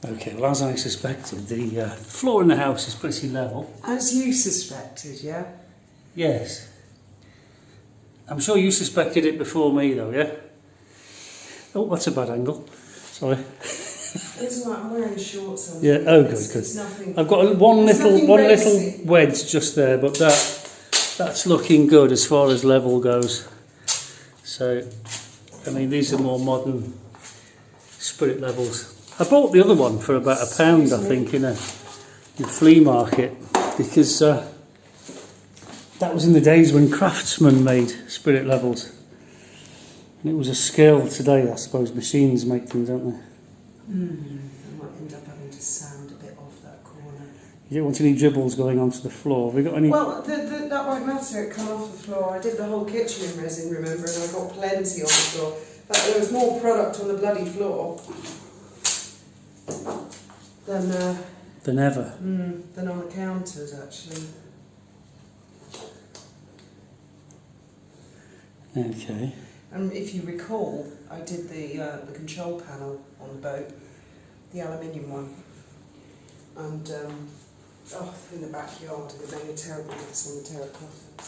Okay, well, as I suspected, the floor in the house is pretty level. As you suspected, yeah? Yes. I'm sure you suspected it before me, though, yeah? Oh, that's a bad angle. Sorry. It's like I'm wearing shorts on. Yeah. Oh, good, good. It's nothing. I've got one little wedge just there, but that's looking good as far as level goes. So, I mean, these are more modern spirit levels. I bought the other one for about £1, I think, in a flea market, because that was in the days when craftsmen made spirit levels. And it was a skill. Today, I suppose, machines make them, don't they? I might end up having to sand a bit off that corner. You don't want any dribbles going onto the floor. Have we got any? Well, that won't matter. It come off the floor. I did the whole kitchen in resin, remember, and I got plenty on the floor. But there was more product on the bloody floor than ever. Than on the counters, actually. Okay. And if you recall, I did the control panel on the boat, the aluminium one, and in the backyard, it made a terrible mess on the terracotta.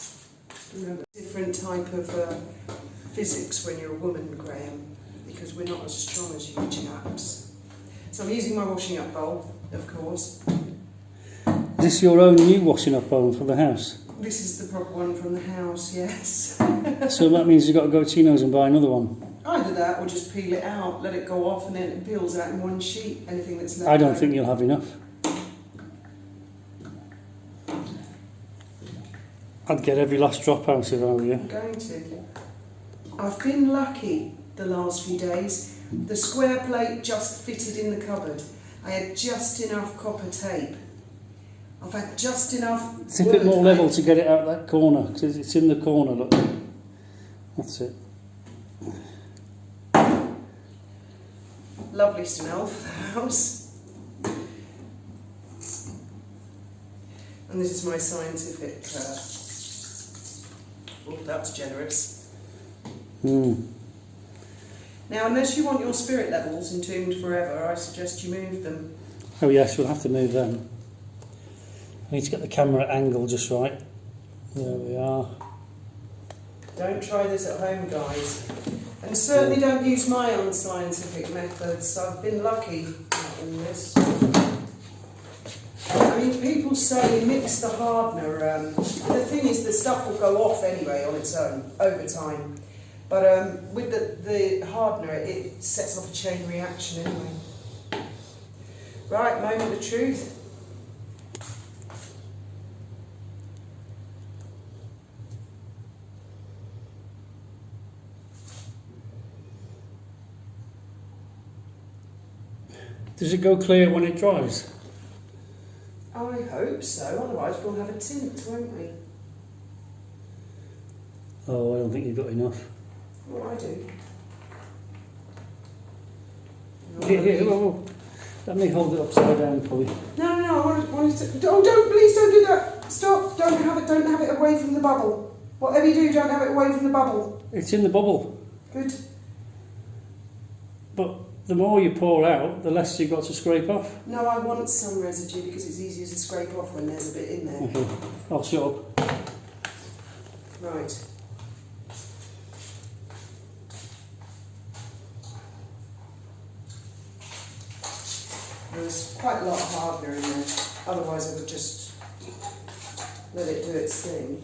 Remember, different type of physics when you're a woman, Graham, because we're not as strong as you chaps. So I'm using my washing up bowl, of course. Is this your own new washing up bowl for the house? This is the proper one from the house, yes. So that means you've got to go to Chino's and buy another one? Either that or just peel it out, let it go off, and then it peels out in one sheet, anything that's left. I don't think you'll have enough. I'd get every last drop out if I were you. I'm going to. I've been lucky the last few days. The square plate just fitted in the cupboard. I had just enough copper tape. I've had just enough. It's a bit more level to get it out that corner, because it's in the corner, look. That's it. Lovely smell for the house. And this is my scientific. Oh, that's generous. Now, unless you want your spirit levels entombed forever, I suggest you move them. Oh yes, we'll have to move them. I need to get the camera angle just right. There we are. Don't try this at home, guys. And certainly don't use my unscientific methods. I've been lucky in this. I mean, people say mix the hardener. The thing is, the stuff will go off anyway on its own over time. But with the hardener, it sets off a chain reaction anyway. Right, moment of truth. Does it go clear when it dries? I hope so, otherwise we'll have a tint, won't we? Oh, I don't think you've got enough. Well, I do. Here, oh, let me hold it upside down for you. No, I want it to... Oh, please don't do that! Stop! Don't have it away from the bubble. Whatever you do, don't have it away from the bubble. It's in the bubble. Good. But the more you pour out, the less you've got to scrape off. No, I want some residue because it's easier to scrape off when there's a bit in there. Okay. I'll shut up. Right. There's quite a lot of hardener in there, otherwise I would just let it do its thing.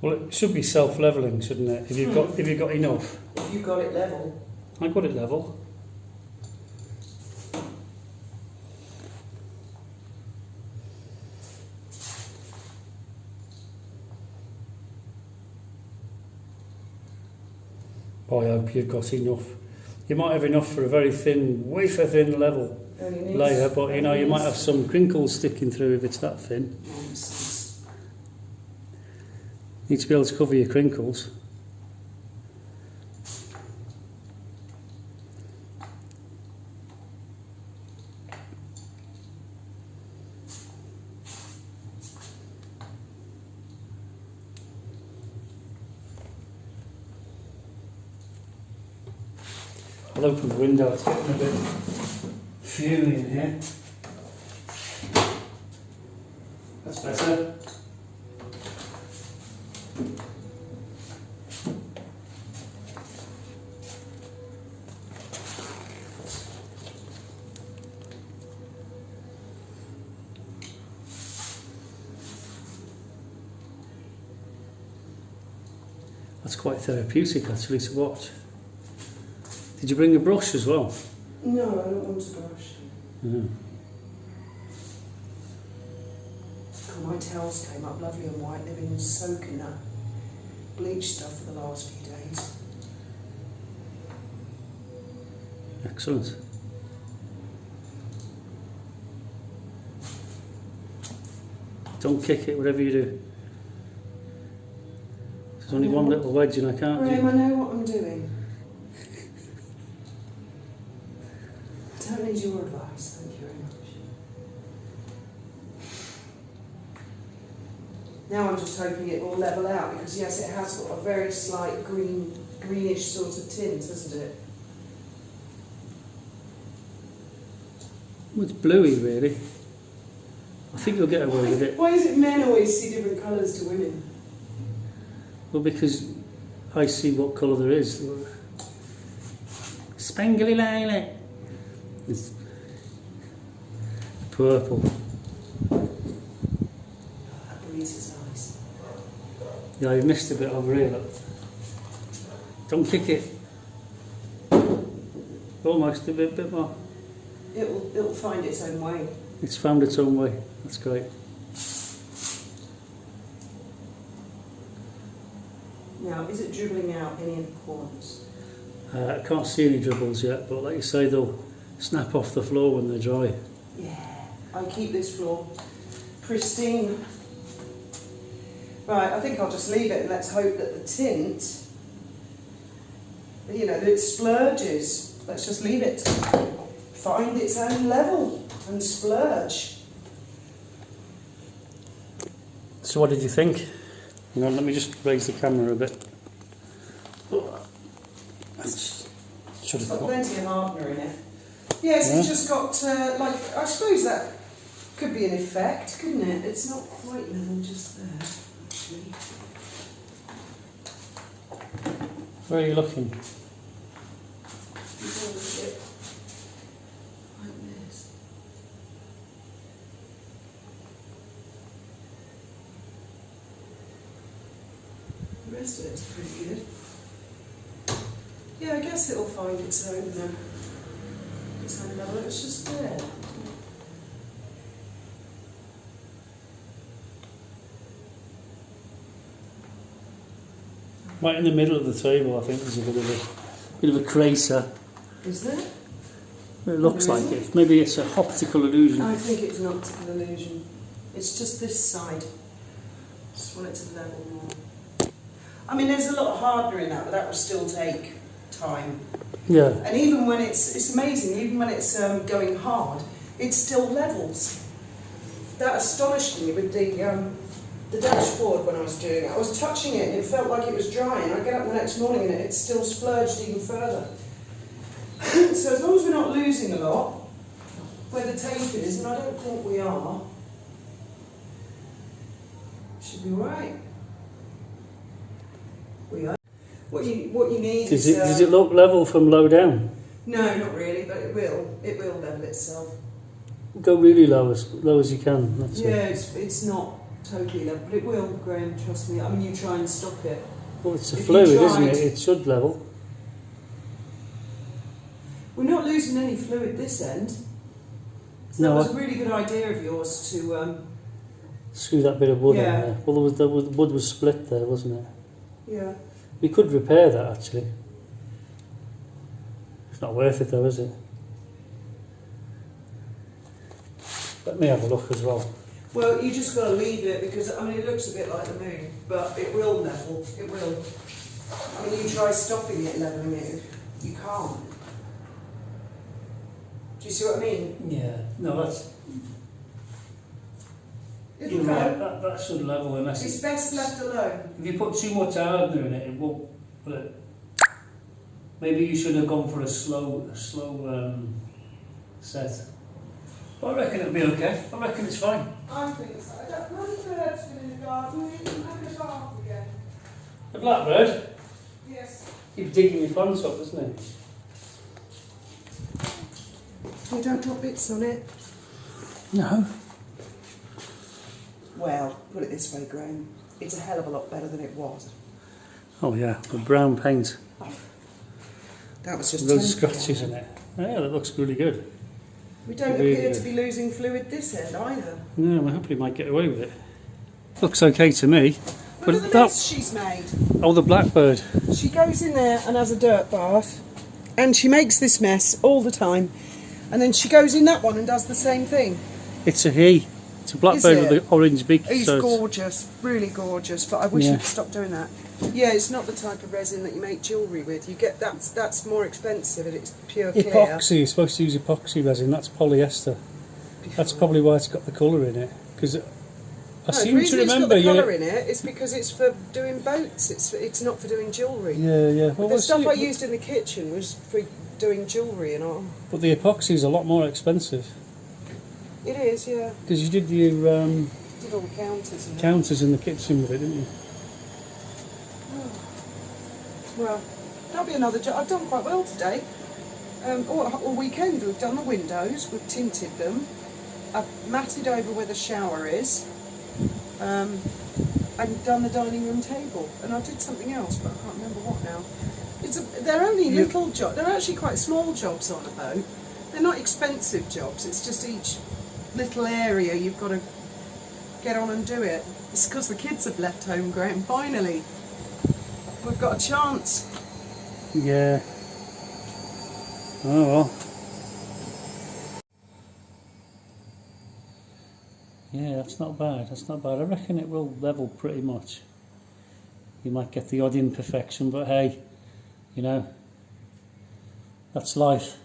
Well, it should be self-levelling, shouldn't it? If you've got enough. If you got it level. I got it level. I hope you've got enough. You might have enough for a very thin, wafer thin level layer, but you know, you might have some crinkles sticking through if it's that thin. Nonsense. Need to be able to cover your crinkles. I'll open the window, it's getting a bit fumy in here. That's better. That's quite therapeutic actually to watch. Did you bring a brush as well? No, I don't want a brush. Mm. Oh, my towels came up lovely and white. They've been soaking that bleach stuff for the last few days. Excellent. Don't kick it, whatever you do. There's only one little wedge and I can't Graham, I know what I'm doing. I don't need your advice, thank you very much. Now I'm just hoping it will level out because yes, it has got a very slight greenish sort of tint, hasn't it? Well, it's bluey really. I think you'll get away with it. Why is it men always see different colours to women? Well, because I see what colour there is. Spangly lilac. It's purple. That breeze is nice. Yeah, I've missed a bit over here, look. Don't kick it. Almost a bit more. It'll find its own way. It's found its own way. That's great. Now, is it dribbling out any of the corners? I can't see any dribbles yet, but like you say, they'll snap off the floor when they're dry. Yeah, I keep this floor pristine. Right, I think I'll just leave it and let's hope that the tint, you know, that it splurges. Let's just leave it. Find its own level and splurge. So what did you think? Hang on, let me just raise the camera a bit. Should It's have got got. plenty of hardener in it. Yes, Yeah. it's just got, like, I suppose that could be an effect, couldn't it? It's not quite level just there, actually. Where are you looking? It's all a bit like this. The rest of it's pretty good. Yeah, I guess it'll find its own level. It's just there. Right in the middle of the table, I think there's a bit of a crater. Is there? It looks like it. Maybe it's an optical illusion. I think it's an optical illusion. It's just this side. Just want it to level more. I mean, there's a lot of hardener in that, but that will still take time. Yeah. And even when it's amazing, even when it's going hard, it still levels. That astonished me with the dashboard when I was doing it. I was touching it and it felt like it was dry, and I get up the next morning and it's still splurged even further. So as long as we're not losing a lot where the tape is, and I don't think we are, should be right. We are. What you need Does is... it look level from low down? No, not really, but it will. It will level itself. Go really low as you can. That's Yeah, it. it's not totally level, but it will, Graham, trust me. I mean, you try and stop it. Well, it's a If fluid, you isn't it? tried- It should level. We're not losing any fluid this end. So No, that was a really good idea of yours to... Screw that bit of wood Yeah. in there. Well, the wood was split there, wasn't it? yeah. We could repair that actually. It's not worth it though, is it? Let me have a look as well. Well, you just got to leave it because, I mean, it looks a bit like the moon, but it will level. It will. I mean, you try stopping it leveling it, you can't. Do you see what I mean? Yeah. No, that's. It'll You're go. right. That should level unless It's best left alone. if you put too much hardener in it, it won't. Will it? Maybe you should have gone for a slow set. But I reckon it'll be okay. I reckon it's fine. I think so. I don't know if the bird's been in the garden. We didn't have a bath again. The blackbird? Yes. Keeps digging your plants up, doesn't it? You don't drop bits on it? No. Well, put it this way, Graham. It's a hell of a lot better than it was. Oh yeah, the brown paint. That was just Those temporary. scratches in it. Yeah, that looks really good. We don't Really appear good. to be losing fluid this end either. No, we hopefully might get away with it. Looks okay to me. Look at the mess she's made. Oh, the blackbird. She goes in there and has a dirt bath, and she makes this mess all the time. And then she goes in that one and does the same thing. It's a he. It's a blackbird with an orange beak. He's so gorgeous, really gorgeous. But I wish Yeah. he'd stop doing that. Yeah, it's not the type of resin that you make jewellery with. You get that's more expensive, and it's pure clear. epoxy. You're supposed to use epoxy resin. That's polyester. That's probably why it's got the colour in it. Because I seem the reason to remember it's got the colour in it is because it's for doing boats. It's not for doing jewellery. Yeah, yeah. Well, The stuff I used in the kitchen was for doing jewellery and all. But the epoxy is a lot more expensive. It is, yeah. Because you did your Did all the counters and that. counters in the kitchen with it, didn't you? Well, that'll be another job. I've done quite well today. All weekend we've done the windows, we've tinted them, I've matted over where the shower is, and done the dining room table. And I did something else, but I can't remember what now. They're only little jobs. They're actually quite small jobs on a boat. They're not expensive jobs. It's just each little area you've got to get on and do it. It's because the kids have left home, Graham. Finally, we've got a chance. Yeah. Oh well. Yeah, that's not bad. That's not bad. I reckon it will level pretty much. You might get the odd imperfection, but hey, you know, that's life.